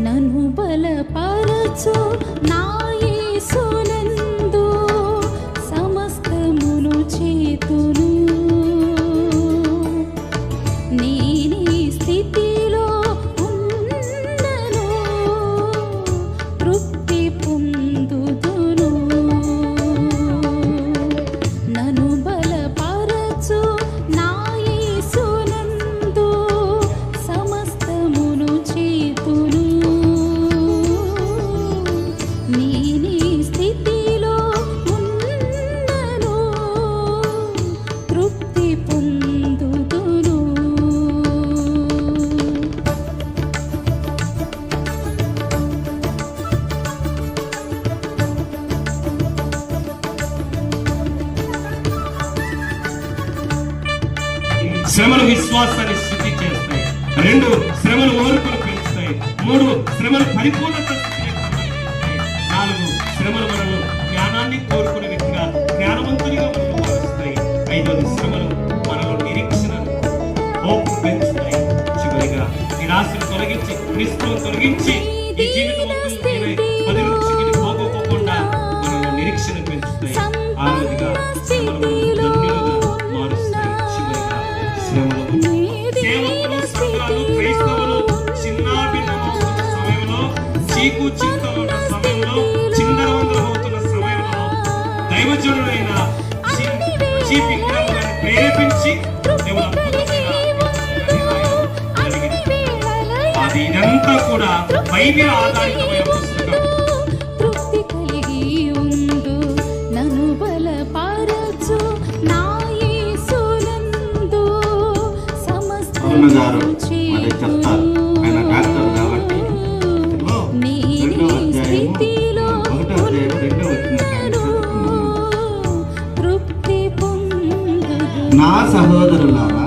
నన్ను బలపరచు నా యేసునందు సమస్తమును చేతును. నేనీ స్థితిలో ఉన్నను తృప్తి పొందుదును. నన్ను బలపరచు నా యేసునందు సమస్తమును చేతును. నేనీ స్థితిలో ఉన్నను తృప్తి పొందుదును. శ్రమలు విశ్వాసాన్ని శుద్ధి చేస్తాయి. 2 శ్రమలు ఓర్పును పెంచుతాయి. 3 శ్రమలు పరిపూర్ణత స్థితిని పెంచుతాయి. 4 శ్రమలు మనల్ని జ్ఞానాన్ని కోరుకునే వ్యక్తిగా జ్ఞానవంతునిగా మనల్ని మారుస్తాయి. 5 శ్రమలు మనలో నిరీక్షణను హోప్ పెంచుతాయి. చివరిగా నిరాశను తొలగించి నిస్పృహను తొలగించి ఈ జీవితంలో 10 రుచికి పోగొట్టుకోకుండా మనలో నిరీక్షణ పెంచుతాయి. 6వదిగా శ్రమలు ధన్యులుగా మారుస్తాయి. చివరిగా శ్రమలు సేవకులు సంఘాలు క్రైస్తవులు చిన్నాభిన్నమవుతున్న సమయంలో, చీకు చింతలు ఉన్న సమయంలో, చిందరవందరమవుతున్న సమయంలో దైవజనుడైన ప్రేరేపించి అది ఇదంతా కూడా బైబిల్ ఆధారితమైన పుస్తకం. తృప్తి కలిగి ఉండు నన్ను బలపరచు నా యేసునందు సమస్తమును చేతును. నేనీ స్థితిలో ఉన్నను తృప్తి పొందుదును. నా సహోదరులారా